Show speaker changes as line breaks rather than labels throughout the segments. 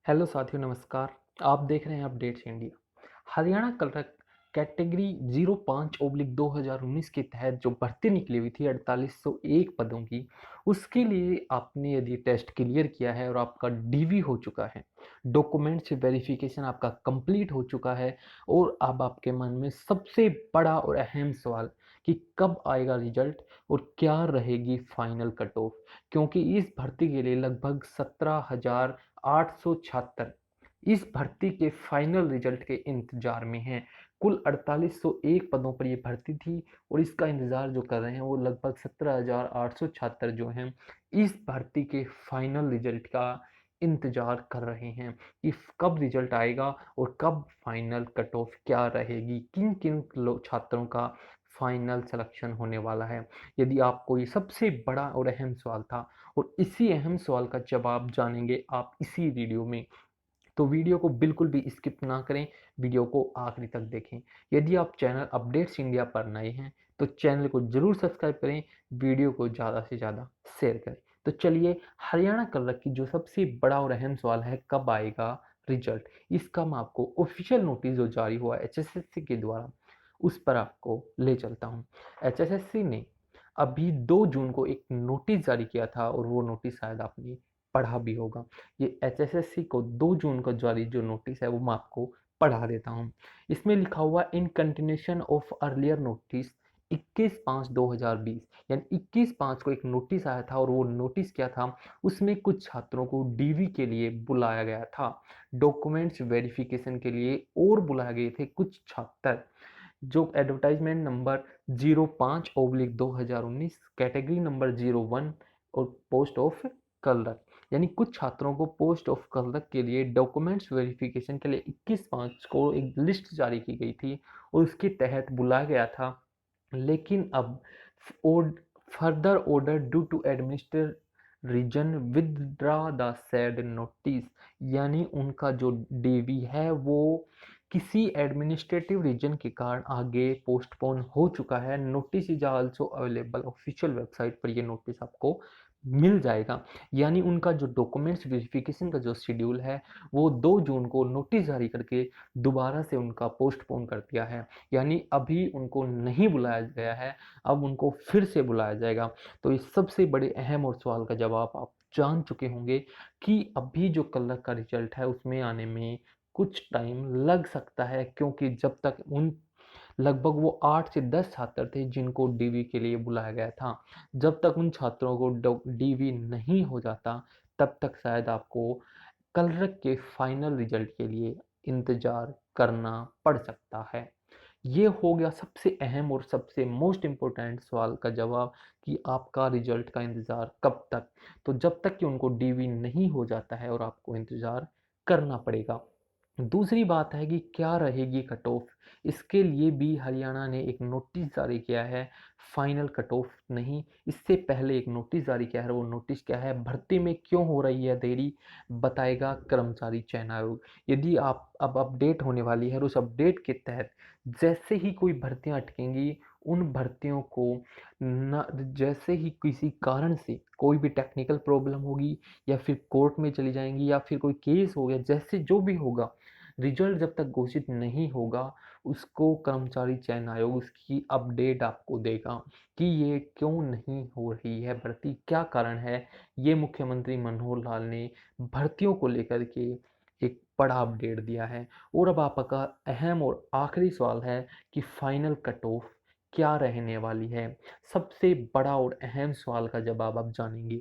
Hello साथियों, नमस्कार। आप देख रहे हैं updates India. Haryana clerk category 05/2019 के तहत जो भर्ती निकली हुई थी 4801 पदों की, उसके लिए आपने यदि टेस्ट क्लियर किया है और आपका डीवी हो चुका है, डॉक्यूमेंट्स वेरिफिकेशन आपका कंप्लीट हो चुका है और अब आपके मन में सबसे बड़ा और अहम सवाल कि कब आएगा रिजल्ट और क्या रहेगी फाइनल कट ऑफ, क्योंकि इस भर्ती के लिए लगभग 17,876 इस भर्ती के फाइनल रिजल्ट के इंतजार में हैं। कुल 4801 पदों पर ये भर्ती थी और इसका इंतजार जो कर रहे हैं वो लगभग 17,876 जो हैं इस भर्ती के फाइनल रिजल्ट का इंतजार कर रहे हैं कि कब रिजल्ट आएगा और कब फाइनल कट ऑफ क्या रहेगी, किन किन छात्रों का फाइनल सिलेक्शन होने वाला है। यदि आपको ये सबसे बड़ा और अहम सवाल था और इसी अहम सवाल का जवाब जानेंगे आप इसी वीडियो में। तो वीडियो को बिल्कुल भी स्किप ना करें, वीडियो को आखिरी तक देखें। यदि आप चैनल अपडेट्स इंडिया पर नए हैं तो चैनल को ज़रूर सब्सक्राइब करें, वीडियो को ज़्यादा से ज़्यादा शेयर करें। तो चलिए, हरियाणा क्लर्क की जो सबसे बड़ा और अहम सवाल है कब आएगा रिजल्ट, इसका मैं आपको ऑफिशियल नोटिस जो जारी हुआ है एचएसएससी के द्वारा उस पर आपको ले चलता हूँ। एचएसएससी ने अभी 2 जून को एक नोटिस जारी किया था और वो नोटिस शायद आपने पढ़ा भी होगा। ये एचएसएससी को 2 जून को जारी जो नोटिस है वो मैं आपको पढ़ा देता हूँ। इसमें लिखा हुआ in continuation of earlier notice 21/5/2020, यानी 21/5 को एक नोटिस आया था और वो नोटिस क्या था, उसमें कुछ छात्रों को डीवी के लिए बुलाया गया था, डॉक्यूमेंट्स वेरिफिकेशन के लिए और बुलाए गए थे कुछ छात्र। जो एडवर्टाइजमेंट नंबर 05/2019 कैटेगरी नंबर 01 और पोस्ट ऑफ क्लर्क, यानी कुछ छात्रों को पोस्ट ऑफ क्लर्क के लिए डॉक्यूमेंट्स वेरिफिकेशन के लिए 21/5 को एक लिस्ट जारी की गई थी और उसके तहत बुलाया गया था। लेकिन अब further order due to administer reason withdraw the said notice, यानी उनका जो डीवी है वो किसी एडमिनिस्ट्रेटिव रीजन के कारण आगे पोस्टपोन हो चुका है। Notice is also available official website पर, ये नोटिस आपको मिल जाएगा। यानी उनका जो डॉक्यूमेंट्स वेरिफिकेशन का जो शेड्यूल है वो 2 जून को नोटिस जारी करके दोबारा से उनका पोस्टपोन कर दिया है, यानी अभी उनको नहीं बुलाया गया है, अब उनको फिर से बुलाया जाएगा। तो इस सबसे बड़े अहम और सवाल का जवाब आप जान चुके होंगे कि अभी जो कल का रिजल्ट है उसमें आने में कुछ टाइम लग सकता है, क्योंकि जब तक उन लगभग वो 8 से 10 छात्र थे जिनको डीवी के लिए बुलाया गया था, जब तक उन छात्रों को डीवी नहीं हो जाता तब तक शायद आपको क्लर्क के फाइनल रिजल्ट के लिए इंतजार करना पड़ सकता है। ये हो गया सबसे अहम और सबसे मोस्ट इम्पोर्टेंट सवाल का जवाब कि आपका रिजल्ट का इंतज़ार कब तक। तो जब तक कि उनको डीवी नहीं हो जाता है और आपको इंतज़ार करना पड़ेगा। दूसरी बात है कि क्या रहेगी कट ऑफ, इसके लिए भी हरियाणा ने एक नोटिस जारी किया है। फाइनल कट ऑफ नहीं, इससे पहले एक नोटिस जारी किया है। वो नोटिस क्या है, भर्ती में क्यों हो रही है देरी, बताएगा कर्मचारी चयन आयोग। यदि आप अब अपडेट होने वाली है और उस अपडेट के तहत जैसे ही कोई भर्तियां अटकेंगी, उन भर्तियों को न जैसे ही किसी कारण से कोई भी टेक्निकल प्रॉब्लम होगी या फिर कोर्ट में चली जाएंगी या फिर कोई केस हो गया, जैसे जो भी होगा, रिजल्ट जब तक घोषित नहीं होगा उसको कर्मचारी चयन आयोग उसकी अपडेट आपको देगा कि ये क्यों नहीं हो रही है भर्ती, क्या कारण है। ये मुख्यमंत्री मनोहर लाल ने भर्तियों को लेकर के एक बड़ा अपडेट दिया है। और अब आपका अहम और आखिरी सवाल है कि फाइनल कट ऑफ क्या रहने वाली है। सबसे बड़ा और अहम सवाल का जवाब आप जानेंगे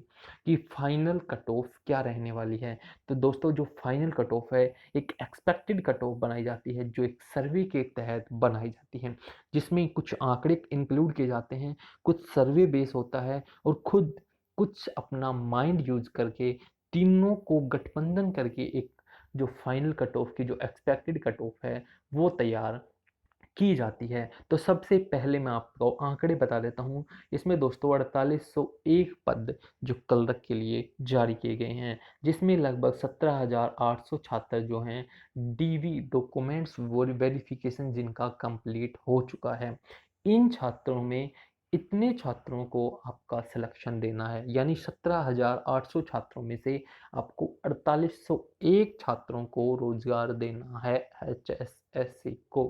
कि फाइनल कट ऑफ क्या रहने वाली है। तो दोस्तों, जो फाइनल कट ऑफ है एक एक्सपेक्टेड कट ऑफ बनाई जाती है, जो एक सर्वे के तहत बनाई जाती है, जिसमें कुछ आंकड़े इंक्लूड किए जाते हैं, कुछ सर्वे बेस होता है और खुद कुछ अपना माइंड यूज करके तीनों को गठबंधन करके एक जो फाइनल कट ऑफ की जो एक्सपेक्टेड कट ऑफ है वो तैयार की जाती है। तो सबसे पहले मैं आपको आंकड़े बता देता हूँ। इसमें दोस्तों 4801 पद जो क्लर्क के लिए जारी किए गए हैं, जिसमें लगभग 17,800 छात्र जो हैं डीवी डॉक्यूमेंट्स वेरिफिकेशन जिनका कंप्लीट हो चुका है। इन छात्रों में इतने छात्रों को आपका सिलेक्शन देना है, यानी 17,800 छात्रों में से आपको 4801 छात्रों को रोजगार देना है HSSC को,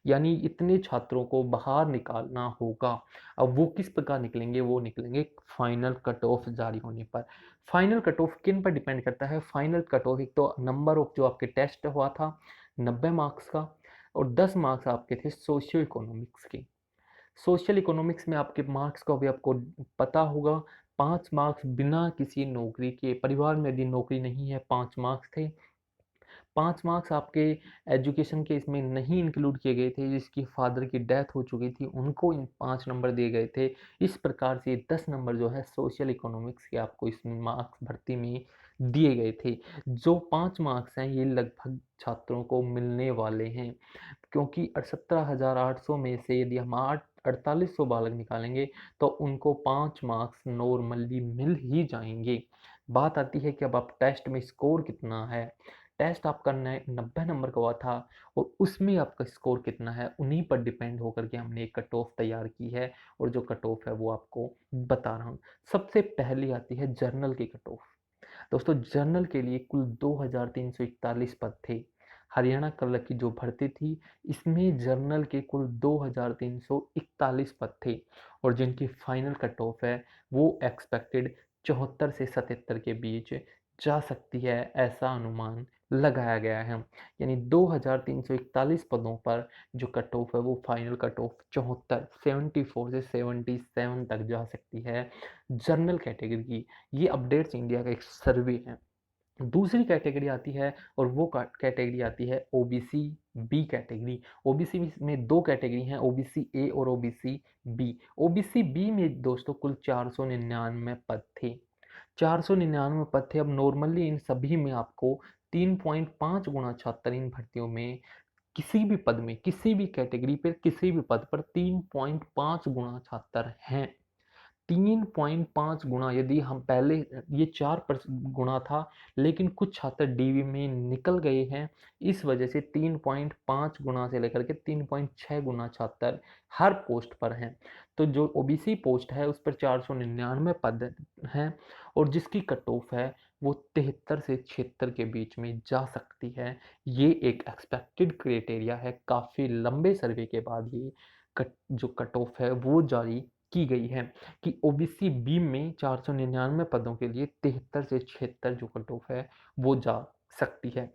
यानी इतने छात्रों को बाहर निकालना होगा। अब वो किस प्रकार निकलेंगे, वो निकलेंगे फाइनल कट ऑफ जारी होने पर। फाइनल कट ऑफ किन पर डिपेंड करता है? फाइनल कट ऑफ एक तो नंबर ऑफ जो आपके टेस्ट हुआ था 90 मार्क्स का, और 10 मार्क्स आपके थे सोशियो इकोनॉमिक्स के। सोशल इकोनॉमिक्स में आपके मार्क्स को अभी आपको पता होगा, 5 मार्क्स बिना किसी नौकरी के, परिवार में यदि नौकरी नहीं है 5 मार्क्स थे। 5 मार्क्स आपके एजुकेशन के इसमें नहीं इंक्लूड किए गए थे, जिसकी फादर की डेथ हो चुकी थी उनको इन 5 नंबर दिए गए थे। इस प्रकार से 10 नंबर जो है सोशल इकोनॉमिक्स के आपको इसमें मार्क्स भर्ती में दिए गए थे। जो 5 मार्क्स हैं ये लगभग छात्रों को मिलने वाले हैं, क्योंकि 17,800 में से यदि हम 4800 बालक निकालेंगे तो उनको 5 मार्क्स नॉर्मली मिल ही जाएंगे। बात आती है कि अब आप टेस्ट में स्कोर कितना है। टेस्ट आपका 90 नंबर का हुआ था और उसमें आपका स्कोर कितना है, उन्हीं पर डिपेंड होकर के हमने एक कट ऑफ तैयार की है, और जो कट ऑफ है वो आपको बता रहा हूँ। सबसे पहली आती है जर्नल की कट ऑफ। दोस्तों जर्नल के लिए कुल 2341 पद थे। हरियाणा कलर की जो भर्ती थी इसमें जर्नल के कुल 2341 पद थे, और जिनकी फाइनल कट ऑफ है वो एक्सपेक्टेड 74 से 77 के बीच जा सकती है, ऐसा अनुमान लगाया गया है। यानी 2341 पदों पर जो कट ऑफ है वो फाइनल कट ऑफ 74 से 77 तक जा सकती है जर्नल कैटेगरी की। ये अपडेट्स इंडिया का एक सर्वे है। दूसरी कैटेगरी आती है और वो कैटेगरी आती है ओबीसी बी कैटेगरी। ओबीसी में दो कैटेगरी हैं, ओबीसी ए और ओबीसी बी। ओबीसी बी में दोस्तों कुल 499 पद थे। 499 पद थे। अब नॉर्मली इन सभी में आपको 3.5 गुना छात्र इन भर्तियों में किसी भी पद में, किसी भी कैटेगरी पर, किसी भी पद पर 3.5 गुना छात्र हैं। 3.5 गुना, यदि हम पहले ये 4 गुना था, लेकिन कुछ छात्र डीवी में निकल गए हैं, इस वजह से 3.5 गुना से लेकर के 3.6 गुना छात्र हर पोस्ट पर हैं। तो जो ओबीसी पोस्ट है उस पर 499 पद हैं, और जिसकी कट ऑफ है वो 73 से 76 के बीच में जा सकती है। ये एक एक्सपेक्टेड क्राइटेरिया है, काफ़ी लंबे सर्वे के बाद ये जो कट ऑफ है वो जारी की गई है कि ओबीसी बी में 499 पदों के लिए 73 से 76 जो कट ऑफ है वो जा सकती है।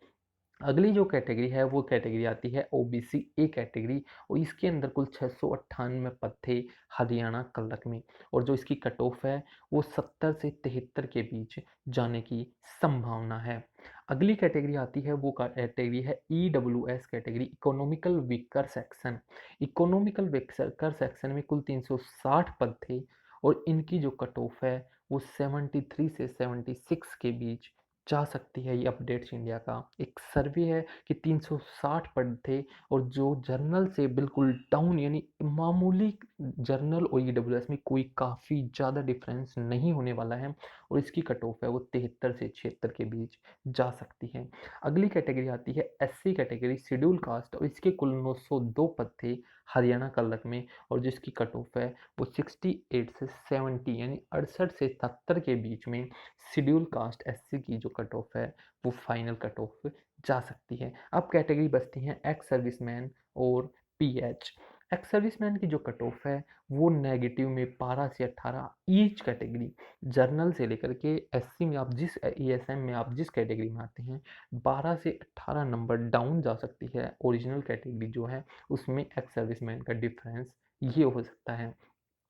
अगली जो कैटेगरी है वो कैटेगरी आती है ओबीसी ए कैटेगरी, और इसके अंदर कुल 698 पद थे हरियाणा कलक में, और जो इसकी कट ऑफ है वो 70 से 73 के बीच जाने की संभावना है। अगली कैटेगरी आती है वो कैटेगरी है EWS category, economical weaker section. Economical weaker section में कुल 360 पद थे, और इनकी जो कट ऑफ है वो 73 से 76 के बीच जा सकती है। ये अपडेट्स इंडिया का एक सर्वे है कि 360 पद थे, और जो जर्नल से बिल्कुल डाउन, यानी मामूली जर्नल और ईडब्ल्यूएस में कोई काफ़ी ज़्यादा डिफरेंस नहीं होने वाला है, और इसकी कट ऑफ है वो 73 से 76 के बीच जा सकती है। अगली कैटेगरी आती है एससी कैटेगरी, शेड्यूल कास्ट, और इसके कुल 902 पद थे हरियाणा कलक में, और जिसकी कट ऑफ है वो 68 से 70 यानी 68 से 70 के बीच में शेड्यूल कास्ट एससी की जो कट ऑफ है वो फाइनल कट ऑफ जा सकती है। अब कैटेगरी बचती हैं एक्स सर्विसमैन और पीएच। एक्स सर्विसमैन की जो कट ऑफ है वो नेगेटिव में 12 से 18 ईच कैटेगरी, जर्नल से लेकर के एससी में आप जिस ईएसएम में आप जिस कैटेगरी में आते हैं 12 से 18 नंबर डाउन जा सकती है। ओरिजिनल कैटेगरी जो है उसमें एक्स सर्विसमैन का डिफरेंस ये हो सकता है।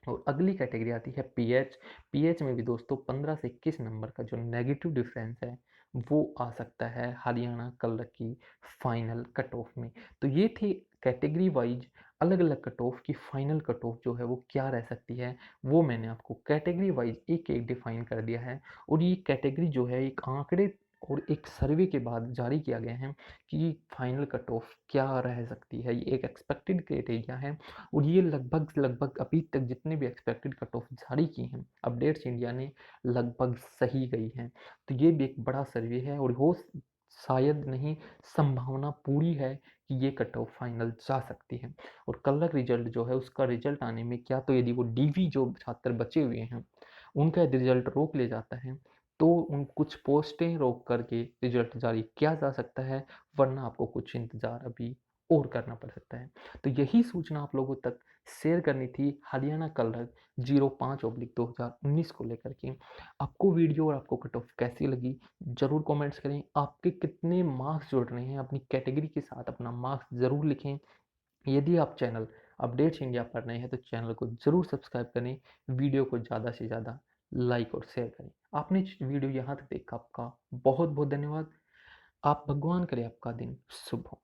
और अगली कैटेगरी आती है पीएच। पीएच में भी दोस्तों 15 से 21 नंबर का जो नेगेटिव डिफरेंस है वो आ सकता है हरियाणा कलर की फाइनल कट ऑफ में। तो ये थी कैटेगरी वाइज अलग अलग कट ऑफ की फाइनल कट ऑफ जो है वो क्या रह सकती है, वो मैंने आपको कैटेगरी वाइज एक एक डिफाइन कर दिया है। और ये कैटेगरी जो है एक आंकड़े और एक सर्वे के बाद जारी किया गया है कि फाइनल कट ऑफ क्या रह सकती है। ये एक एक्सपेक्टेड क्राइटेरिया है, और ये लगभग लगभग अभी तक जितने भी एक्सपेक्टेड कट ऑफ जारी की हैं अपडेट्स इंडिया ने लगभग सही गई हैं। तो ये भी एक बड़ा सर्वे है, और हो शायद नहीं, संभावना पूरी है कि ये कट ऑफ फाइनल जा सकती है। और कल का रिजल्ट जो है उसका रिजल्ट आने में क्या तो यदि वो डीवी जो छात्र बचे हुए हैं उनका यदि रिजल्ट रोक लिया जाता है तो उन कुछ पोस्टें रोक करके रिजल्ट जारी किया जा सकता है, वरना आपको कुछ इंतज़ार अभी और करना पड़ सकता है। तो यही सूचना आप लोगों तक शेयर करनी थी हरियाणा कलरक 05/2019 को लेकर के। आपको वीडियो और आपको कट ऑफ कैसी लगी ज़रूर कमेंट्स करें। आपके कितने मार्क्स जुड़ रहे हैं अपनी कैटेगरी के साथ अपना मार्क्स ज़रूर लिखें। यदि आप चैनल अपडेट्स इंडिया पर नए हैं तो चैनल को ज़रूर सब्सक्राइब करें, वीडियो को ज़्यादा से ज़्यादा लाइक और शेयर करें। आपने वीडियो यहाँ तक देखा, आपका बहुत बहुत धन्यवाद। आप भगवान करे आपका दिन शुभ हो।